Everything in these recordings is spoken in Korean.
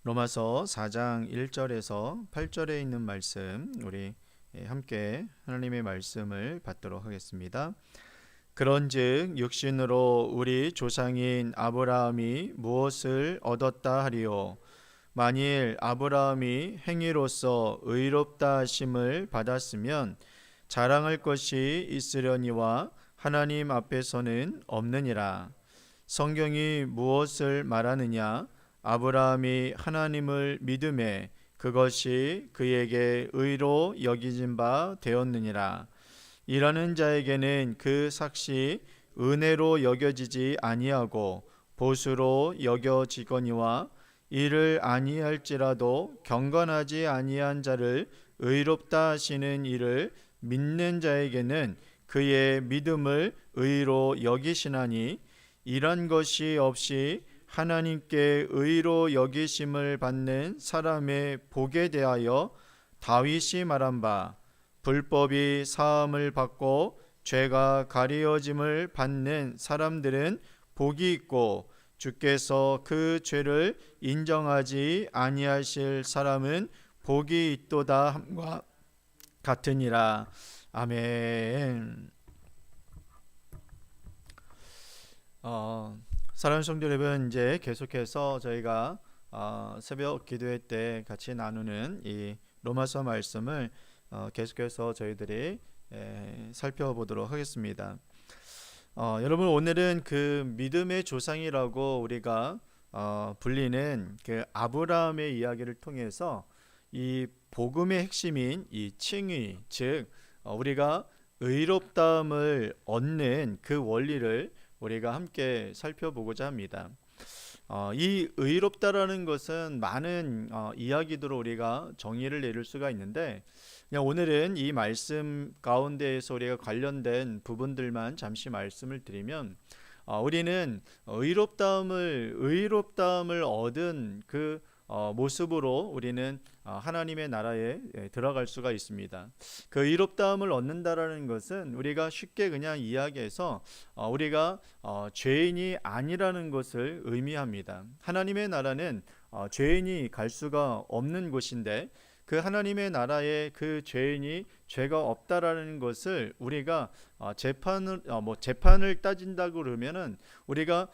로마서 4장 1절에서 8절에 있는 말씀 우리 함께 하나님의 말씀을 받도록 하겠습니다. 그런즉 육신으로 우리 조상인 아브라함이 무엇을 얻었다 하리요? 만일 아브라함이 행위로서 의롭다 하심을 받았으면 자랑할 것이 있으려니와 하나님 앞에서는 없느니라. 성경이 무엇을 말하느냐? 아브라함이 하나님을 믿음에 그것이 그에게 의로 여기진 바 되었느니라. 일하는 자에게는 그 삭시 은혜로 여겨지지 아니하고 보수로 여겨지거니와 이를 아니할지라도 경건하지 아니한 자를 의롭다 하시는 이를 믿는 자에게는 그의 믿음을 의로 여기시나니 이런 것이 없이 하나님께 의로 여기심을 받는 사람의 복에 대하여 다윗이 말한 바 불법이 사함을 받고 죄가 가리어짐을 받는 사람들은 복이 있고 주께서 그 죄를 인정하지 아니하실 사람은 복이 있도다 함과 같으니라. 아멘. 사랑하는 성도 여러분, 이제 계속해서 저희가 새벽 기도회 때 같이 나누는 이 로마서 말씀을 계속해서 저희들이 살펴보도록 하겠습니다. 여러분, 오늘은 그 믿음의 조상이라고 우리가 불리는 그 아브라함의 이야기를 통해서 이 복음의 핵심인 이 칭의, 즉 우리가 의롭다함을 얻는 그 원리를 우리가 함께 살펴보고자 합니다. 이 의롭다라는 것은 많은 이야기들로 우리가 정의를 내릴 수가 있는데 그냥 오늘은 이 말씀 가운데에서 우리가 관련된 부분들만 잠시 말씀을 드리면 우리는 의롭다함을 얻은 그 모습으로 우리는 하나님의 나라에 들어갈 수가 있습니다. 그 의롭다함을 얻는다라는 것은 우리가 쉽게 그냥 이야기해서 우리가 죄인이 아니라는 것을 의미합니다. 하나님의 나라는 죄인이 갈 수가 없는 곳인데 그 하나님의 나라에 그 죄인이 죄가 없다라는 것을 우리가 재판을 따진다고 그러면은 우리가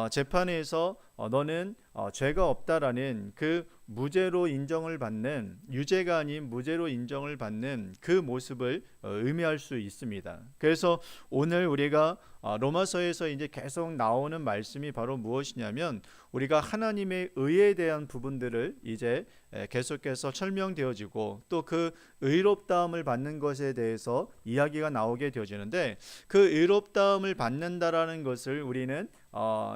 재판에서 너는 죄가 없다라는 그 무죄로 인정을 받는, 유죄가 아닌 무죄로 인정을 받는 그 모습을 의미할 수 있습니다. 그래서 오늘 우리가 로마서에서 이제 계속 나오는 말씀이 바로 무엇이냐면 우리가 하나님의 의에 대한 부분들을 이제 계속해서 설명되어지고 또 그 의롭다함을 받는 것에 대해서 이야기가 나오게 되어지는데 그 의롭다함을 받는다라는 것을 우리는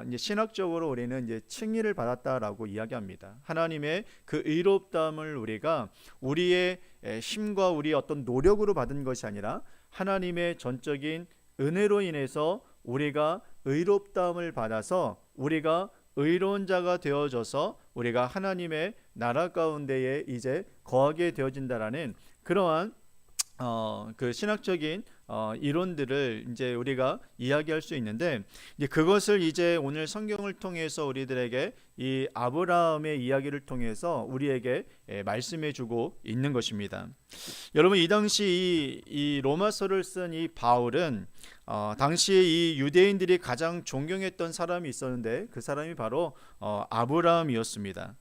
이제 신학적으로 우리는 이제 칭의를 받았다라고 이야기합니다. 하나님의 그 의롭다함을 우리가 우리의 힘과 우리의 어떤 노력으로 받은 것이 아니라 하나님의 전적인 은혜로 인해서 우리가 의롭다함을 받아서 우리가 의로운 자가 되어져서 우리가 하나님의 나라 가운데에 이제 거하게 되어진다라는 그러한 그 신학적인 이론들을 이제 우리가 이야기할 수 있는데 이제 그것을 이제 오늘 성경을 통해서 우리들에게 이 아브라함의 이야기를 통해서 우리에게 말씀해주고 있는 것입니다. 여러분 이 당시 이 로마서를 쓴 이 바울은 당시에 이 유대인들이 가장 존경했던 사람이 있었는데 그 사람이 바로 아브라함이었습니다.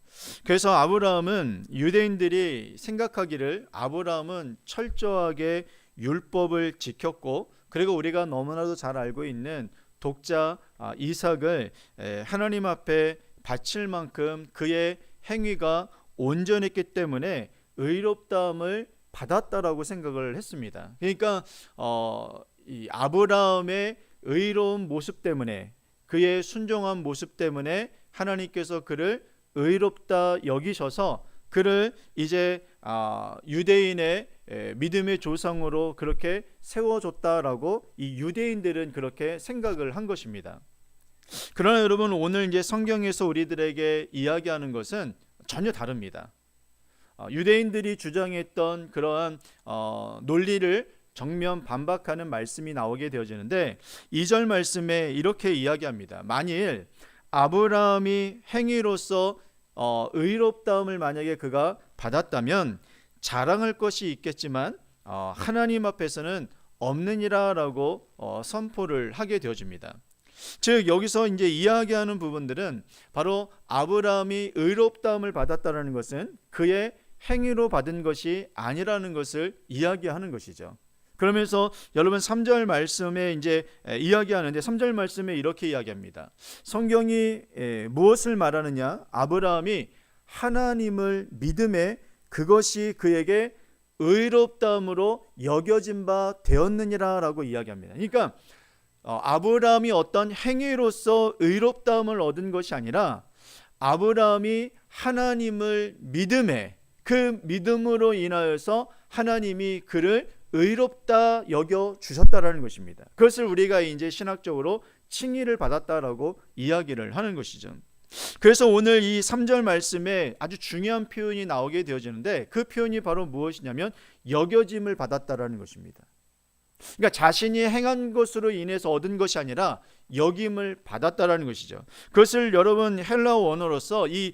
그래서 아브라함은 유대인들이 생각하기를 아브라함은 철저하게 율법을 지켰고 그리고 우리가 너무나도 잘 알고 있는 독자 이삭을 하나님 앞에 바칠 만큼 그의 행위가 온전했기 때문에 의롭다함을 받았다라고 생각을 했습니다. 그러니까 이 아브라함의 의로운 모습 때문에 그의 순종한 모습 때문에 하나님께서 그를 의롭다 여기셔서 그를 이제 유대인의 믿음의 조상으로 그렇게 세워줬다라고 이 유대인들은 그렇게 생각을 한 것입니다. 그러나 여러분 오늘 이제 성경에서 우리들에게 이야기하는 것은 전혀 다릅니다. 유대인들이 주장했던 그러한 논리를 정면 반박하는 말씀이 나오게 되어지는데 2절 말씀에 이렇게 이야기합니다. 만일 아브라함이 행위로서 의롭다함을 만약에 그가 받았다면 자랑할 것이 있겠지만 하나님 앞에서는 없느니라라고 선포를 하게 되어집니다. 즉 여기서 이제 이야기하는 부분들은 바로 아브라함이 의롭다함을 받았다라는 것은 그의 행위로 받은 것이 아니라는 것을 이야기하는 것이죠. 그러면서 여러분 3절 말씀에 이제 이야기하는데 3절 말씀에 이렇게 이야기합니다. 성경이 무엇을 말하느냐? 아브라함이 하나님을 믿음에 그것이 그에게 의롭다함으로 여겨진 바 되었느니라라고 이야기합니다. 그러니까 아브라함이 어떤 행위로서 의롭다함을 얻은 것이 아니라 아브라함이 하나님을 믿음에 그 믿음으로 인하여서 하나님이 그를 의롭다 여겨 주셨다라는 것입니다. 그것을 우리가 이제 신학적으로 칭의를 받았다라고 이야기를 하는 것이죠. 그래서 오늘 이 3절 말씀에 아주 중요한 표현이 나오게 되어지는데 그 표현이 바로 무엇이냐면 여겨짐을 받았다라는 것입니다. 그러니까 자신이 행한 것으로 인해서 얻은 것이 아니라 여김을 받았다라는 것이죠. 그것을 여러분 헬라어 원어로서 이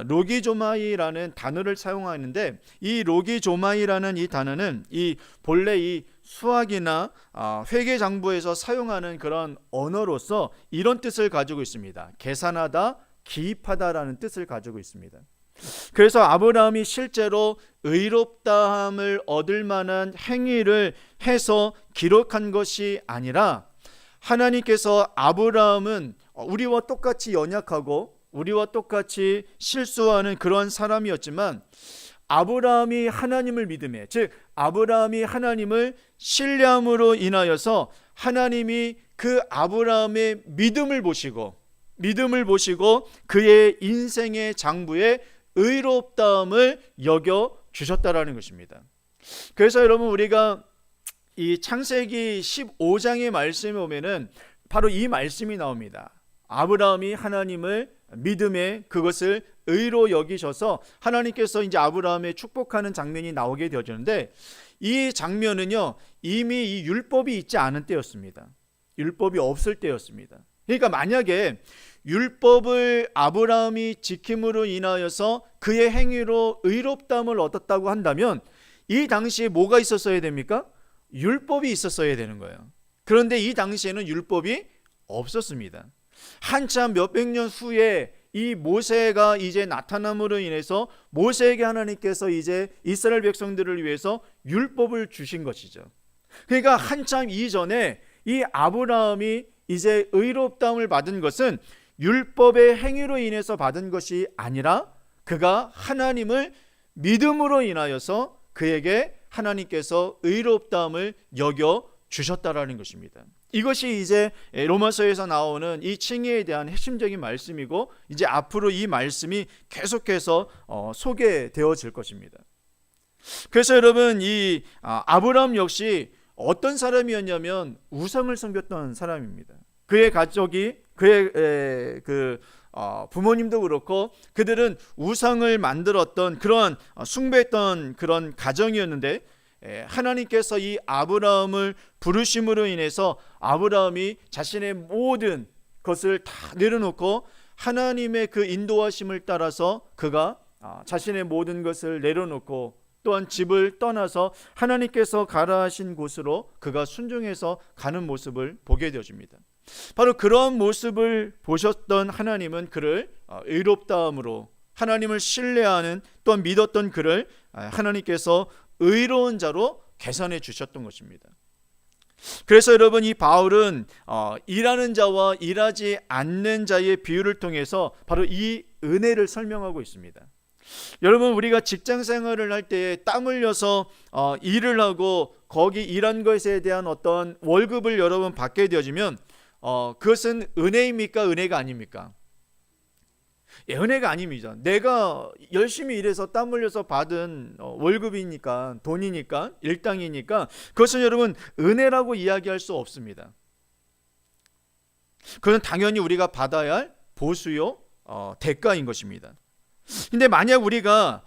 로기조마이라는 단어를 사용하는데 이 로기조마이라는 이 단어는 이 본래 이 수학이나 회계장부에서 사용하는 그런 언어로서 이런 뜻을 가지고 있습니다. 계산하다, 기입하다라는 뜻을 가지고 있습니다. 그래서 아브라함이 실제로 의롭다함을 얻을 만한 행위를 해서 기록한 것이 아니라 하나님께서 아브라함은 우리와 똑같이 연약하고 우리와 똑같이 실수하는 그런 사람이었지만 아브라함이 하나님을 믿음에, 즉 아브라함이 하나님을 신뢰함으로 인하여서 하나님이 그 아브라함의 믿음을 보시고 그의 인생의 장부에 의롭다함을 여겨 주셨다라는 것입니다. 그래서 여러분 우리가 이 창세기 15장의 말씀에 보면은 바로 이 말씀이 나옵니다. 아브라함이 하나님을 믿음에 그것을 의로 여기셔서 하나님께서 이제 아브라함의 축복하는 장면이 나오게 되어지는데 이 장면은요 이미 이 율법이 있지 않은 때였습니다. 율법이 없을 때였습니다. 그러니까 만약에 율법을 아브라함이 지킴으로 인하여서 그의 행위로 의롭다함을 얻었다고 한다면 이 당시에 뭐가 있었어야 됩니까? 율법이 있었어야 되는 거예요. 그런데 이 당시에는 율법이 없었습니다. 한참 몇백 년 후에 이 모세가 이제 나타남으로 인해서 모세에게 하나님께서 이제 이스라엘 백성들을 위해서 율법을 주신 것이죠. 그러니까 한참 이전에 이 아브라함이 이제 의롭다함을 받은 것은 율법의 행위로 인해서 받은 것이 아니라 그가 하나님을 믿음으로 인하여서 그에게 하나님께서 의롭다함을 여겨 주셨다라는 것입니다. 이것이 이제 로마서에서 나오는 이 칭의에 대한 핵심적인 말씀이고 이제 앞으로 이 말씀이 계속해서 소개되어질 것입니다. 그래서 여러분 이 아브라함 역시 어떤 사람이었냐면 우상을 섬겼던 사람입니다. 그의 가족이 그의 부모님도 그렇고 그들은 우상을 만들었던 그런 숭배했던 그런 가정이었는데 하나님께서 이 아브라함을 부르심으로 인해서 아브라함이 자신의 모든 것을 다 내려놓고 하나님의 그 인도하심을 따라서 그가 자신의 모든 것을 내려놓고 또한 집을 떠나서 하나님께서 가라 하신 곳으로 그가 순종해서 가는 모습을 보게 되어집니다. 바로 그런 모습을 보셨던 하나님은 그를 의롭다함으로 하나님을 신뢰하는 또한 믿었던 그를 하나님께서 의로운 자로 계산해 주셨던 것입니다. 그래서 여러분 이 바울은 일하는 자와 일하지 않는 자의 비유를 통해서 바로 이 은혜를 설명하고 있습니다. 여러분 우리가 직장 생활을 할 때 땀 흘려서 일을 하고 거기 일한 것에 대한 어떤 월급을 여러분 받게 되어지면 그것은 은혜입니까? 은혜가 아닙니까? 은혜가 아닙니다. 내가 열심히 일해서 땀 흘려서 받은 월급이니까 돈이니까 일당이니까 그것은 여러분 은혜라고 이야기할 수 없습니다. 그건 당연히 우리가 받아야 할 보수요 대가인 것입니다. 근데 만약 우리가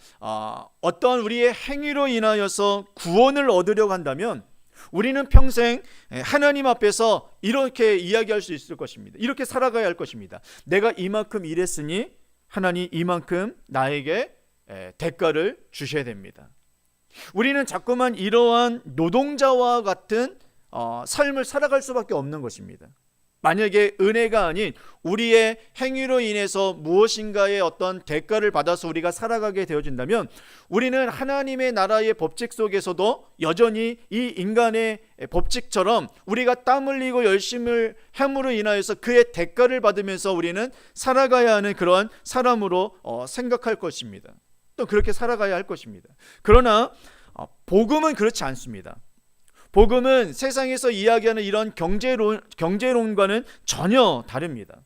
어떠한 우리의 행위로 인하여서 구원을 얻으려고 한다면 우리는 평생 하나님 앞에서 이렇게 이야기할 수 있을 것입니다. 이렇게 살아가야 할 것입니다. 내가 이만큼 일했으니 하나님 이만큼 나에게 대가를 주셔야 됩니다. 우리는 자꾸만 이러한 노동자와 같은 삶을 살아갈 수밖에 없는 것입니다. 만약에 은혜가 아닌 우리의 행위로 인해서 무엇인가의 어떤 대가를 받아서 우리가 살아가게 되어진다면 우리는 하나님의 나라의 법칙 속에서도 여전히 이 인간의 법칙처럼 우리가 땀 흘리고 열심을 함으로 인하여서 그의 대가를 받으면서 우리는 살아가야 하는 그러한 사람으로 생각할 것입니다. 또 그렇게 살아가야 할 것입니다. 그러나 복음은 그렇지 않습니다. 복음은 세상에서 이야기하는 이런 경제론과는 전혀 다릅니다.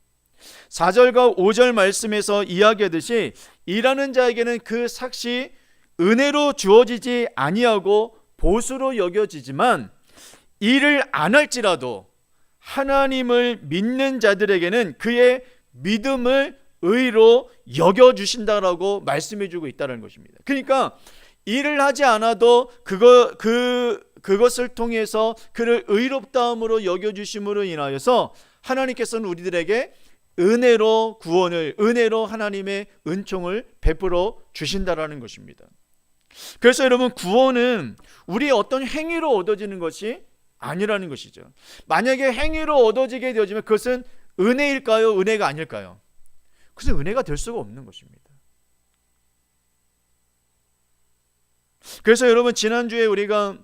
4절과 5절 말씀에서 이야기하듯이 일하는 자에게는 그 삭시 은혜로 주어지지 아니하고 보수로 여겨지지만 일을 안 할지라도 하나님을 믿는 자들에게는 그의 믿음을 의로 여겨주신다라고 말씀해주고 있다는 것입니다. 그러니까 일을 하지 않아도 그것을 통해서 그를 의롭다함으로 여겨주심으로 인하여서 하나님께서는 우리들에게 은혜로 구원을, 은혜로 하나님의 은총을 베풀어 주신다라는 것입니다. 그래서 여러분, 구원은 우리의 어떤 행위로 얻어지는 것이 아니라는 것이죠. 만약에 행위로 얻어지게 되어지면 그것은 은혜일까요? 은혜가 아닐까요? 그것은 은혜가 될 수가 없는 것입니다. 그래서 여러분, 지난주에 우리가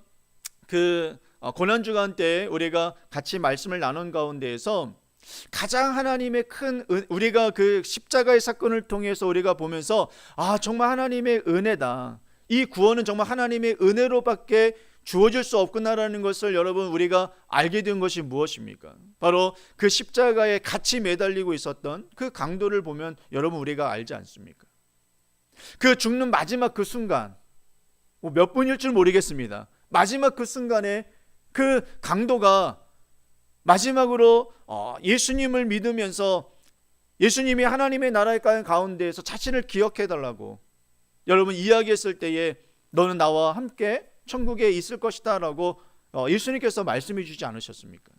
고난주간 때 우리가 같이 말씀을 나눈 가운데에서 가장 하나님의 큰 우리가 그 십자가의 사건을 통해서 우리가 보면서 정말 하나님의 은혜다, 이 구원은 정말 하나님의 은혜로밖에 주어질 수 없구나라는 것을 여러분 우리가 알게 된 것이 무엇입니까? 바로 그 십자가에 같이 매달리고 있었던 그 강도를 보면 여러분 우리가 알지 않습니까? 그 죽는 마지막 그 순간, 몇 분일 줄 모르겠습니다. 마지막 그 순간에 그 강도가 마지막으로 예수님을 믿으면서 예수님이 하나님의 나라의 가운데에서 자신을 기억해달라고 여러분 이야기했을 때에 너는 나와 함께 천국에 있을 것이다 라고 예수님께서 말씀해 주지 않으셨습니까?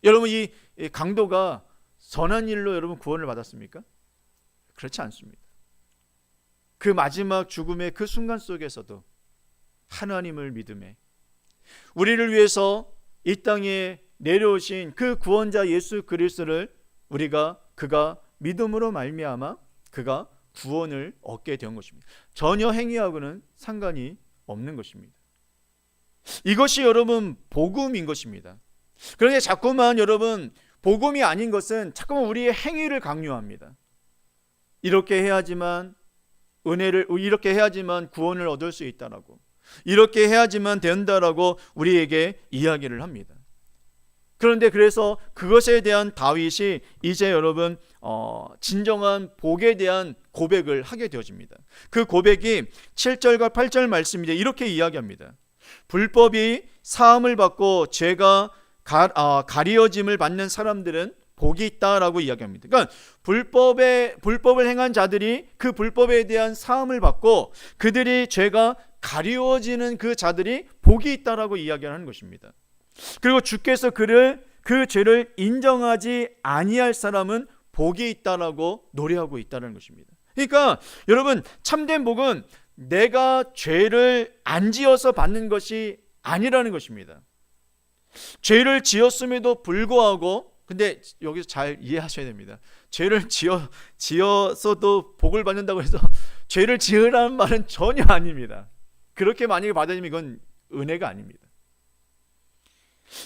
여러분, 이 강도가 선한 일로 여러분 구원을 받았습니까? 그렇지 않습니다. 그 마지막 죽음의 그 순간 속에서도 하나님을 믿음에 우리를 위해서 이 땅에 내려오신 그 구원자 예수 그리스도를 그가 믿음으로 말미암아 그가 구원을 얻게 된 것입니다. 전혀 행위하고는 상관이 없는 것입니다. 이것이 여러분 복음인 것입니다. 그런데 자꾸만 여러분 복음이 아닌 것은 자꾸만 우리의 행위를 강요합니다. 이렇게 해야지만 이렇게 해야지만 구원을 얻을 수 있다라고, 이렇게 해야지만 된다라고 우리에게 이야기를 합니다. 그런데 그래서 그것에 대한 다윗이 이제 여러분 진정한 복에 대한 고백을 하게 되어집니다. 그 고백이 7절과 8절 말씀인데 이렇게 이야기합니다. 불법이 사함을 받고 죄가 가리어짐을 받는 사람들은 복이 있다라고 이야기합니다. 그러니까 불법을 행한 자들이 그 불법에 대한 사함을 받고 그들이 죄가 가리워지는 그 자들이 복이 있다라고 이야기하는 것입니다. 그리고 주께서 그 죄를 인정하지 아니할 사람은 복이 있다라고 노래하고 있다는 것입니다. 그러니까 여러분, 참된 복은 내가 죄를 안 지어서 받는 것이 아니라는 것입니다. 죄를 지었음에도 불구하고, 근데 여기서 잘 이해하셔야 됩니다. 죄를 지어서도 복을 받는다고 해서 죄를 지으라는 말은 전혀 아닙니다. 그렇게 만약에 받아들이면 이건 은혜가 아닙니다.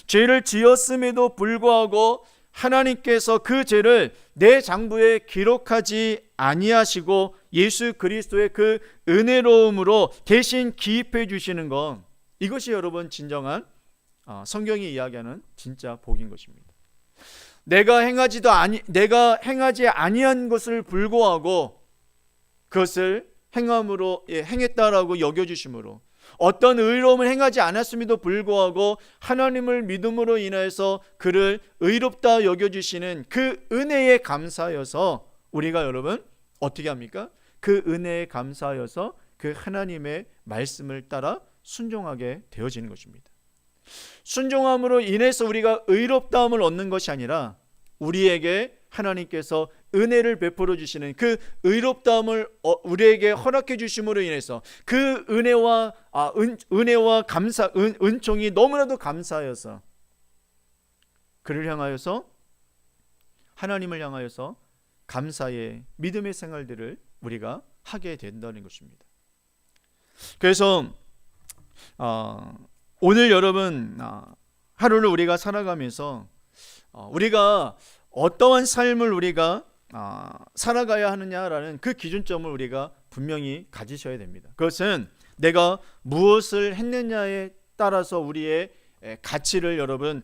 죄를 지었음에도 불구하고 하나님께서 그 죄를 내 장부에 기록하지 아니하시고 예수 그리스도의 그 은혜로움으로 대신 기입해 주시는 것, 이것이 여러분 진정한 성경이 이야기하는 진짜 복인 것입니다. 내가 행하지 아니한 것을 불구하고 그것을 행했다라고 여겨주심으로, 어떤 의로움을 행하지 않았음에도 불구하고 하나님을 믿음으로 인해서 그를 의롭다 여겨주시는 그 은혜에 감사하여서 우리가 여러분 어떻게 합니까? 그 은혜에 감사하여서 그 하나님의 말씀을 따라 순종하게 되어지는 것입니다. 순종함으로 인해서 우리가 의롭다함을 얻는 것이 아니라 우리에게 하나님께서 은혜를 베풀어 주시는 그 의롭다함을 우리에게 허락해 주심으로 인해서 그 은혜와 감사, 은총이 너무나도 감사하여서 그를 향하여서, 하나님을 향하여서 감사의 믿음의 생활들을 우리가 하게 된다는 것입니다. 그래서 오늘 여러분 하루를 우리가 살아가면서 우리가 어떠한 삶을 우리가 살아가야 하느냐라는 그 기준점을 우리가 분명히 가지셔야 됩니다. 그것은 내가 무엇을 했느냐에 따라서 우리의 가치를 여러분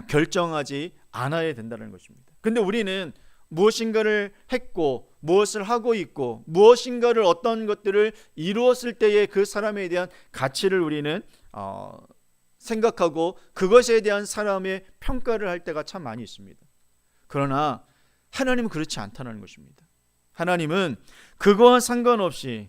결정하지 않아야 된다는 것입니다. 근데 우리는 무엇인가를 했고 무엇을 하고 있고 무엇인가를 어떤 것들을 이루었을 때의 그 사람에 대한 가치를 우리는 생각하고 그것에 대한 사람의 평가를 할 때가 참 많이 있습니다. 그러나 하나님은 그렇지 않다는 것입니다. 하나님은 그거와 상관없이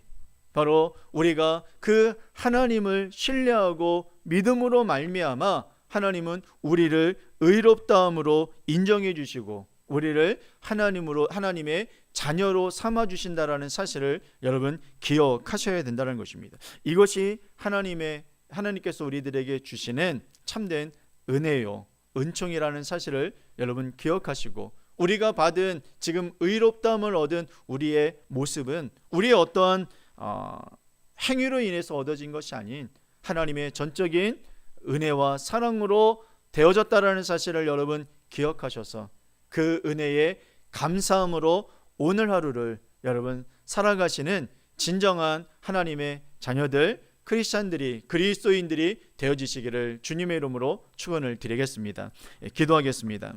바로 우리가 그 하나님을 신뢰하고 믿음으로 말미암아 하나님은 우리를 의롭다함으로 인정해 주시고 우리를 하나님의 자녀로 삼아 주신다라는 사실을 여러분 기억하셔야 된다는 것입니다. 이것이 하나님께서 우리들에게 주시는 참된 은혜요, 은총이라는 사실을 여러분 기억하시고, 우리가 받은 지금 의롭다함을 얻은 우리의 모습은 우리의 어떠한 행위로 인해서 얻어진 것이 아닌 하나님의 전적인 은혜와 사랑으로 되어졌다라는 사실을 여러분 기억하셔서 그 은혜에 감사함으로 오늘 하루를 여러분 살아가시는 진정한 하나님의 자녀들, 크리스찬들이, 그리스도인들이 되어지시기를 주님의 이름으로 축원을 드리겠습니다. 기도하겠습니다.